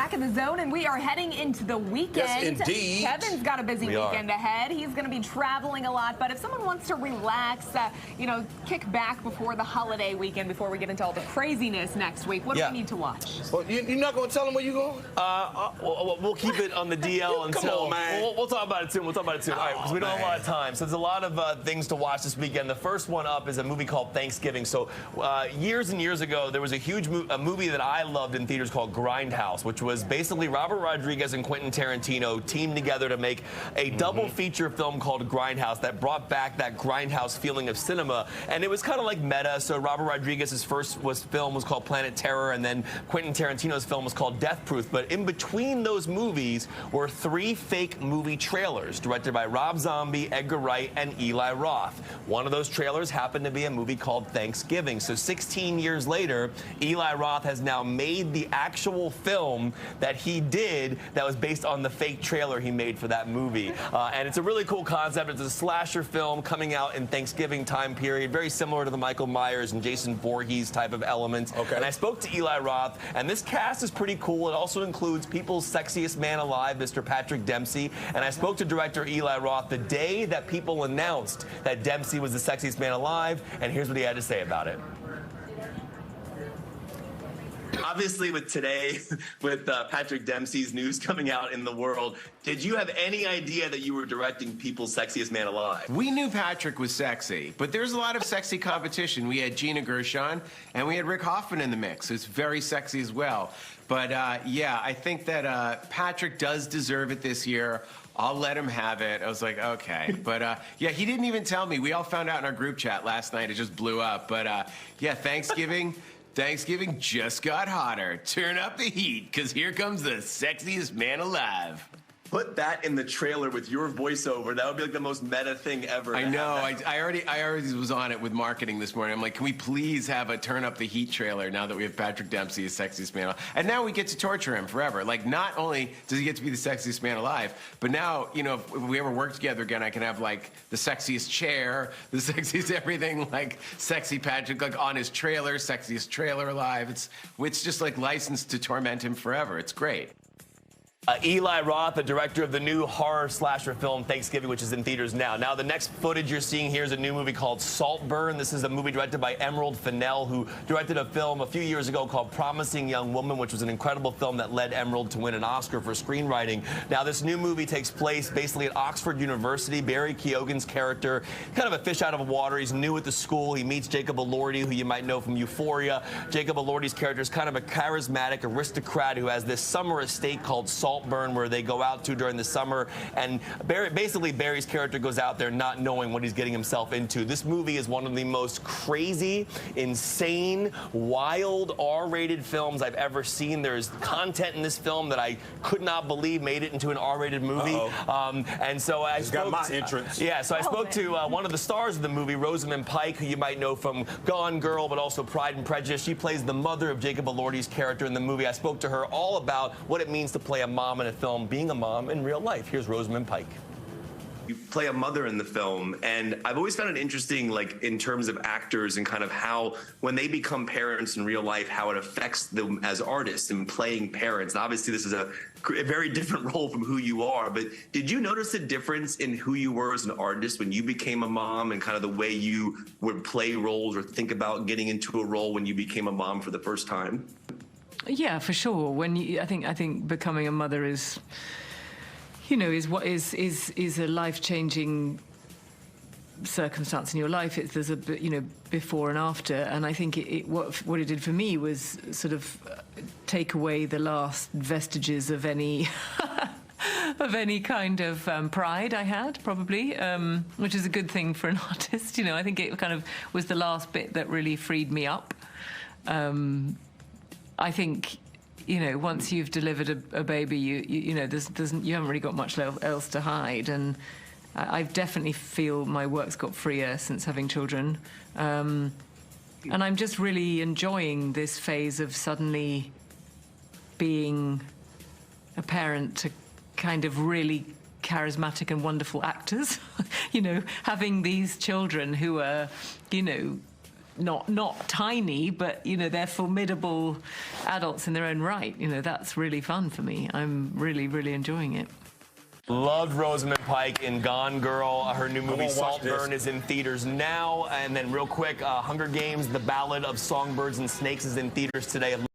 back in the zone, and we are heading into the weekend. Yes, indeed. Kevin's got a busy weekend ahead. He's going to be traveling a lot, but if someone wants to relax, kick back before the holiday weekend, before we get into all the craziness next week, what do we need to watch? Well, you're not going to tell them where you're going? We'll keep it on the DL until... Come on, man. We'll talk about it soon. All right, because we don't have a lot of time. So there's a lot of things to watch this weekend. The first one up is a movie called Thanksgiving. So years and years ago, there was a huge movie that I loved in theaters called Grindhouse, which was basically Robert Rodriguez and Quentin Tarantino teamed together to make a double feature film called Grindhouse that brought back that Grindhouse feeling of cinema. And it was kind of like meta. So Robert Rodriguez's first film was called Planet Terror, and then Quentin Tarantino's film was called Death Proof. But in between those movies were 3 fake movie trailers directed by Rob Zombie, Edgar Wright, and Eli Roth. One of those trailers happened to be a movie called Thanksgiving. So 16 years later, Eli Roth has now made the actual film that he did that was based on the fake trailer he made for that movie. And it's a really cool concept. It's a slasher film coming out in Thanksgiving time period, very similar to the Michael Myers and Jason Voorhees type of elements. Okay. And I spoke to Eli Roth, and this cast is pretty cool. It also includes People's Sexiest Man Alive, Mr. Patrick Dempsey. And I spoke to director Eli Roth the day that People announced that Dempsey was the sexiest man alive, and here's what he had to say about it. Obviously, with today, with Patrick Dempsey's news coming out in the world, did you have any idea that you were directing People's Sexiest Man Alive? We knew Patrick was sexy, but there's a lot of sexy competition. We had Gina Gershon, and we had Rick Hoffman in the mix, who's very sexy as well. But yeah, I think that Patrick does deserve it this year. I'll let him have it. I was like, okay. But yeah, he didn't even tell me. We all found out in our group chat last night. It just blew up. But yeah, Thanksgiving just got hotter. Turn up the heat, because here comes the sexiest man alive. Put that in the trailer with your voiceover. That would be like the most meta thing ever. I know. I already was on it with marketing this morning. I'm like, can we please have a turn up the heat trailer now that we have Patrick Dempsey as sexiest man alive? And now we get to torture him forever. Like, not only does he get to be the sexiest man alive, but now, if we ever work together again, I can have like the sexiest chair, the sexiest everything, like sexy Patrick, like on his trailer, sexiest trailer alive. It's just like licensed to torment him forever. It's great. Eli Roth, the director of the new horror slasher film Thanksgiving, which is in theaters now. Now, the next footage you're seeing here is a new movie called Saltburn. This is a movie directed by Emerald Fennell, who directed a film a few years ago called Promising Young Woman, which was an incredible film that led Emerald to win an Oscar for screenwriting. Now, this new movie takes place basically at Oxford University. Barry Keoghan's character, kind of a fish out of water. He's new at the school. He meets Jacob Elordi, who you might know from Euphoria. Jacob Elordi's character is kind of a charismatic aristocrat who has this summer estate called Saltburn, where they go out to during the summer, and Barry's character goes out there not knowing what he's getting himself into. This movie is one of the most crazy, insane, wild, R-rated films I've ever seen. There's content in this film that I could not believe made it into an R-rated movie. And so I spoke got my entrance. Yeah, so I spoke to one of the stars of the movie, Rosamund Pike, who you might know from Gone Girl, but also Pride and Prejudice. She plays the mother of Jacob Elordi's character in the movie. I spoke to her all about what it means to play a mom in a film, being a mom in real life. Here's Rosamund Pike. You play a mother in the film, and I've always found it interesting, like in terms of actors and kind of how, when they become parents in real life, how it affects them as artists and playing parents. And obviously, this is a very different role from who you are, but did you notice a difference in who you were as an artist when you became a mom, and kind of the way you would play roles or think about getting into a role when you became a mom for the first time? Yeah, for sure. I think becoming a mother is, is a life-changing circumstance in your life. There's a before and after, and I think what it did for me was sort of take away the last vestiges of any of any kind of pride I had, probably, which is a good thing for an artist. I think it kind of was the last bit that really freed me up. I think, once you've delivered a baby, you haven't really got much else to hide, and I definitely feel my work's got freer since having children, and I'm just really enjoying this phase of suddenly being a parent to kind of really charismatic and wonderful actors, having these children who are, not tiny, but they're formidable adults in their own right. That's really fun for me. I'm really enjoying it. Loved Rosamund Pike in Gone Girl. Her new movie Saltburn is in theaters now. And then real quick, Hunger Games: The Ballad of Songbirds and Snakes is in theaters today.